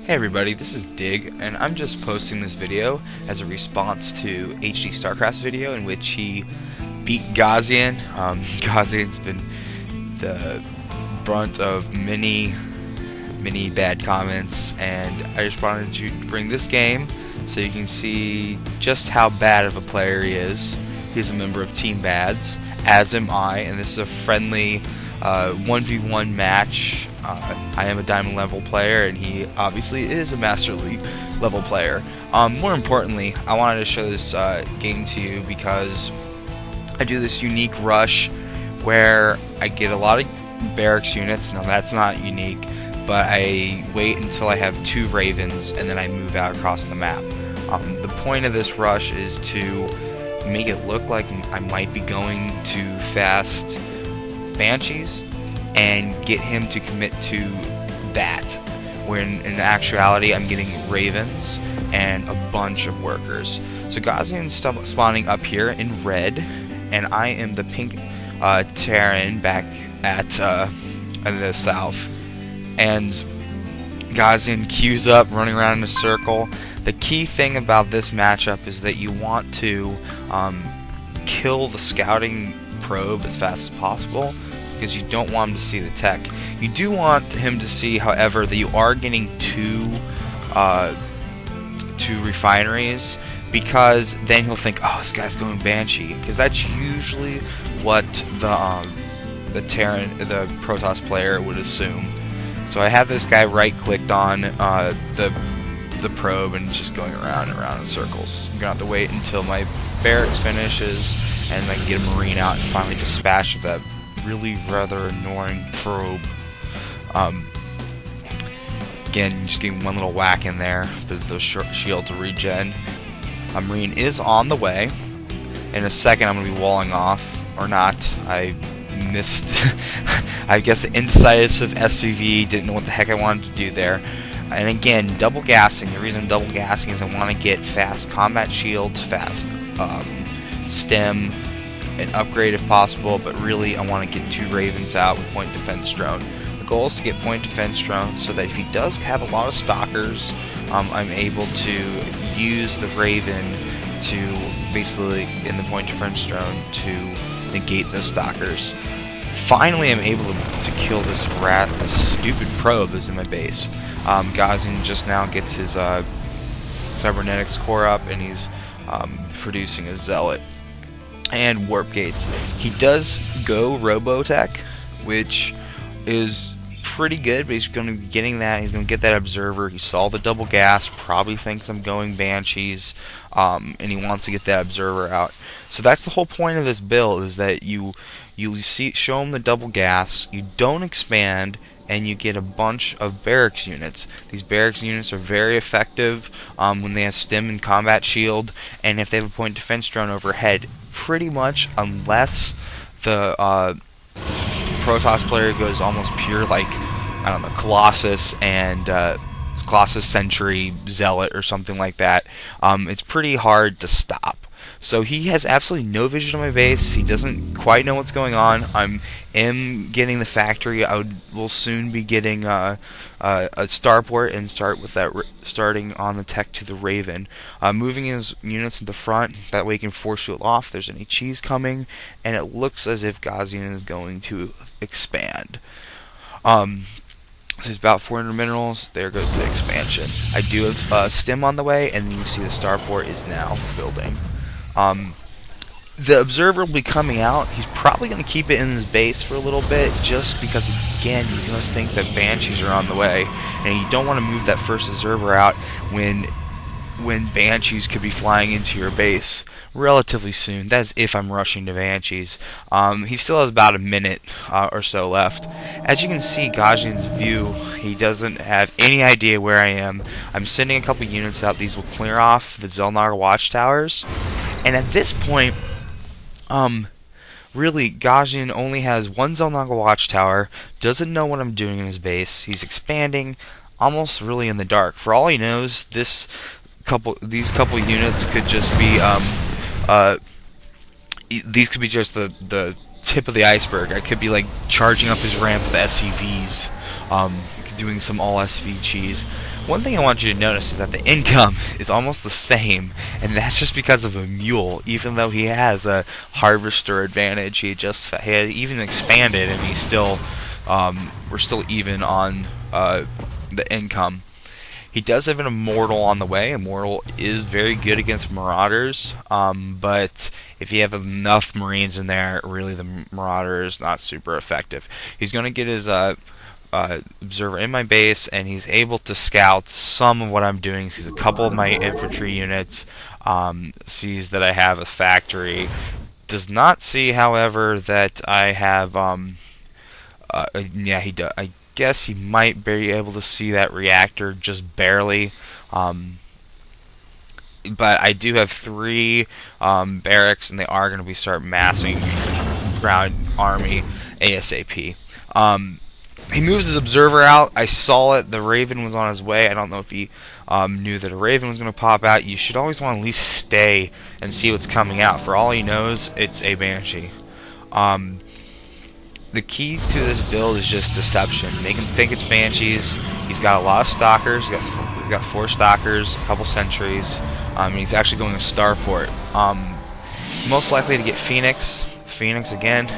Hey everybody, this is Dig, and I'm just posting this video as a response to HDstarcraft's video in which he beat Gaussian. Gaussian's been the brunt of many bad comments, and I just wanted to bring this game so you can see just how bad of a player he is. He's a member of Team Bads, as am I, and this is a friendly 1v1 match. I am a diamond level player, and he obviously is a master league level player. More importantly, I wanted to show this game to you because I do this unique rush where I get a lot of barracks units. Now that's not unique, but I wait until I have 2 ravens and then I move out across the map. The point of this rush is to make it look like I might be going to fast banshees and get him to commit to that, when in actuality I'm getting ravens and a bunch of workers. So Gaussian's spawning up here in red, and I am the pink Terran back at in the south, and Gaussian queues up, running around in a circle. The key thing about this matchup is that you want to kill the scouting probe as fast as possible, because you don't want him to see the tech. You do want him to see, however, that you are getting two refineries, because then he'll think, oh, this guy's going Banshee, because that's usually what the protoss player would assume. So I have this guy right-clicked on the probe and just going around and around in circles. I'm gonna have to wait until my barracks finishes and I can get a marine out and finally dispatch that really rather annoying probe. Again, just getting one little whack in there, the shield to regen. A marine is on the way. In a second, I'm going to be walling off, or not. I missed. I guess the indecisive SUV didn't know what the heck I wanted to do there. And again, double gassing. The reason I'm double gassing is I want to get fast combat shields, fast stem, and upgrade if possible, but really I want to get 2 ravens out with point defense drone. The goal is to get point defense drone so that if he does have a lot of stalkers, I'm able to use the raven to basically, in the point defense drone, to negate those stalkers. Finally, I'm able to kill this stupid probe that's in my base. Gaussian just now gets his cybernetics core up, and he's producing a zealot and warp gates. He does go Robotech, which is pretty good, but he's going to be getting that. He's going to get that observer. He saw the double gas, probably thinks I'm going banshees, and he wants to get that observer out. So that's the whole point of this build, is that you show him the double gas, you don't expand, and you get a bunch of barracks units. These barracks units are very effective when they have stem and combat shield, and if they have a point defense drone overhead. Pretty much, unless the protoss player goes almost pure, like, I don't know, Colossus and Colossus Sentry Zealot or something like that, it's pretty hard to stop. So he has absolutely no vision of my base. He doesn't quite know what's going on. I am getting the factory. Will soon be getting a starport and start with that starting on the tech to the Raven. Moving his units in the front, that way he can force field off if there's any cheese coming, and it looks as if Gaussian is going to expand. So there's about 400 minerals. There goes the expansion. I do have stem on the way, and then you see the starport is now building. The observer will be coming out. He's probably going to keep it in his base for a little bit, just because, again, he's going to think that banshees are on the way, and you don't want to move that first observer out when banshees could be flying into your base relatively soon. That's if I'm rushing to banshees. He still has about a minute or so left. As you can see, Gaussian's view, he doesn't have any idea where I am. I'm sending a couple units out. These will clear off the Zelnar watchtowers. And at this point, really, Gaussian only has 1 Zelnar watchtower, doesn't know what I'm doing in his base. He's expanding, almost really in the dark. For all he knows, these couple units could just be, these could be just the tip of the iceberg. I could be like charging up his ramp with SCVs. You can doing some all SV cheese. One thing I want you to notice is that the income is almost the same, and that's just because of a mule. Even though he has a harvester advantage, he had even expanded, and he's still we're still even on the income. He does have an Immortal on the way. Immortal is very good against Marauders, but if you have enough Marines in there, really the Marauder is not super effective. He's going to get his Observer in my base, and he's able to scout some of what I'm doing. Sees a couple of my infantry units, sees that I have a factory. Does not see, however, that I have, yeah, he does. I guess he might be able to see that reactor just barely, but I do have 3 barracks, and they are going to be start massing ground army ASAP. He moves his observer out. I saw it. The Raven was on his way. I don't know if he knew that a Raven was going to pop out. You should always want to at least stay and see what's coming out. For all he knows, it's a Banshee. The key to this build is just deception. Make him think it's Banshees. He's got a lot of stalkers. He's got 4 stalkers, a couple sentries. He's actually going to Starport. Most likely to get Phoenix. Phoenix, again,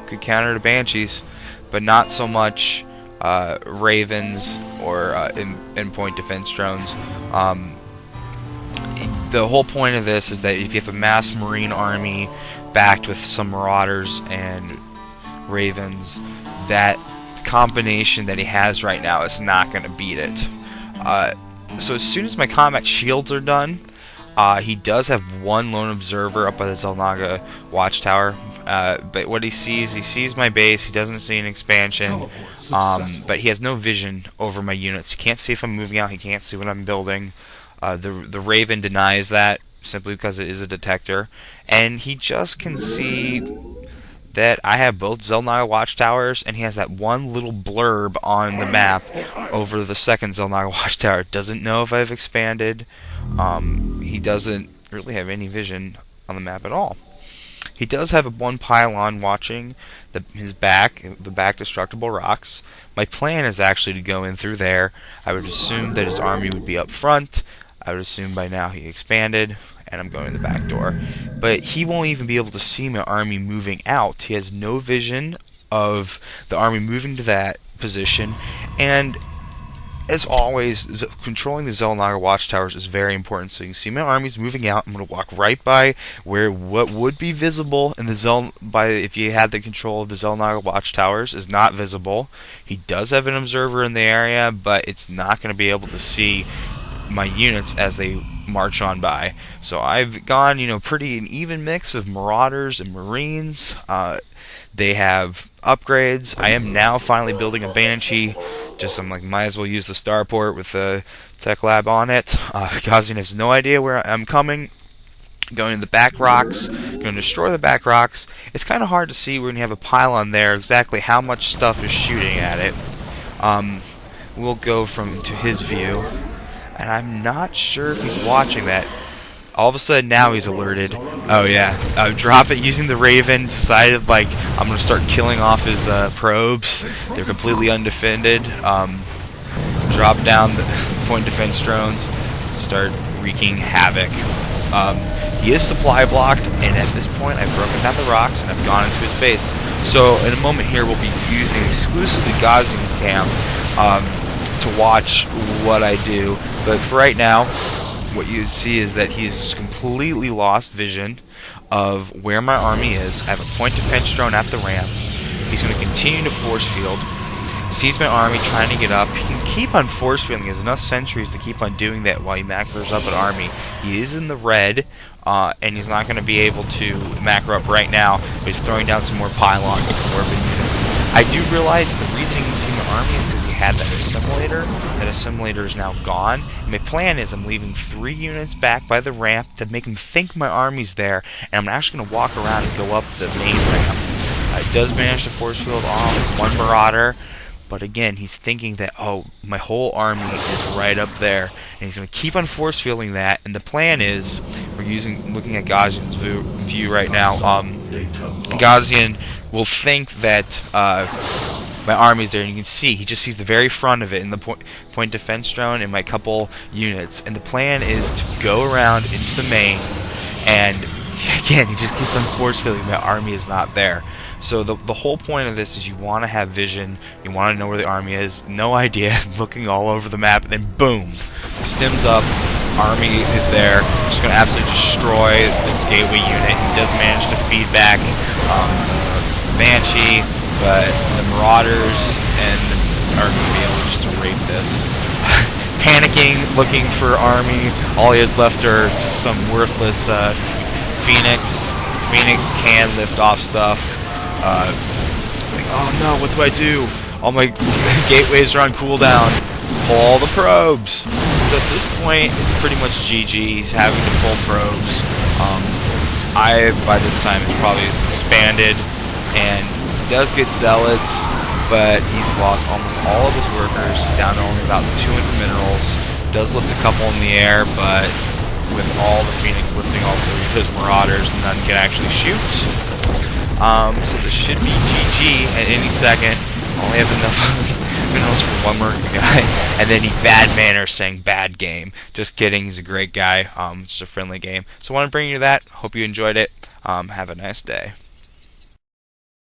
good counter to Banshees, but not so much Ravens or endpoint defense drones. The whole point of this is that if you have a mass Marine army backed with some Marauders and Ravens, that combination that he has right now is not going to beat it. So as soon as my combat shields are done, he does have 1 lone observer up by the Zelnaga watchtower, but what he sees my base. He doesn't see an expansion, but he has no vision over my units. He can't see if I'm moving out. He can't see what I'm building. The Raven denies that simply because it is a detector, and he just can see that I have both Zelnaga watchtowers, and he has that one little blurb on the map over the second Zelnaga watchtower. Doesn't know if I've expanded. He doesn't really have any vision on the map at all. He does have 1 pylon watching his back, the back destructible rocks. My plan is actually to go in through there. I would assume that his army would be up front. I would assume by now he expanded, and I'm going in the back door. But he won't even be able to see my army moving out. He has no vision of the army moving to that position, and as always, controlling the Zelnaga watchtowers is very important. So you can see my army's moving out. I'm going to walk right by where what would be visible in the if you had the control of the Zelnaga watchtowers is not visible. He does have an observer in the area, but it's not going to be able to see my units as they march on by. So I've gone, pretty an even mix of Marauders and Marines. They have upgrades. I am now finally building a Banshee. I'm like, might as well use the starport with the tech lab on it. Gaussian has no idea where I'm coming. Going to the back rocks, going to destroy the back rocks. It's kind of hard to see when you have a pylon there exactly how much stuff is shooting at it. We'll go to his view, and I'm not sure if he's watching that. All of a sudden now he's alerted. Oh yeah, drop it using the Raven. Decided like I'm gonna start killing off his probes. They're completely undefended. Drop down the point defense drones. Start wreaking havoc. He is supply blocked, and at this point I've broken down the rocks and I've gone into his base. So in a moment here we'll be using exclusively Gaussian's camp to watch what I do. But for right now, what you see is that he has completely lost vision of where my army is. I have a point defense drone at the ramp. He's going to continue to force field. Sees my army trying to get up. He can keep on force fielding. He has enough sentries to keep on doing that while he macros up an army. He is in the red, and he's not going to be able to macro up right now, but he's throwing down some more pylons, some more units. I do realize the reason you can see my army is because he had that assimilator. That assimilator is now gone. And my plan is I'm leaving 3 units back by the ramp to make him think my army's there, and I'm actually going to walk around and go up the main ramp. It does manage to force field off 1 Marauder, but again, he's thinking that, oh, my whole army is right up there, and he's going to keep on force fielding that. And the plan is, looking at Gaussian's view right now. Gaussian will think that my army's there, and you can see he just sees the very front of it in the point defense drone and my couple units. And the plan is to go around into the main, and again, he just gets some force feeling my army is not there. So the whole point of this is you want to have vision, you want to know where the army is, no idea, looking all over the map, and then boom, stims up, army is there, just going to absolutely destroy this gateway unit. He does manage to feed back Banshee, but the Marauders are going to be able just to rape this. Panicking, looking for army, all he has left are just some worthless Phoenix. Phoenix can lift off stuff. Like, oh no, what do I do? All my gateways are on cooldown. Pull all the probes. So at this point, it's pretty much GG. He's having to pull probes. By this time, it's probably expanded, and he does get zealots, but he's lost almost all of his workers, down to only about 200 minerals. Does lift a couple in the air, but with all the Phoenix lifting all three of his Marauders, none can actually shoot. So this should be GG at any second. Only have enough minerals for one more guy, and then he bad manner saying bad game. Just kidding, he's a great guy. It's a friendly game. So I want to bring you that. Hope you enjoyed it. Have a nice day.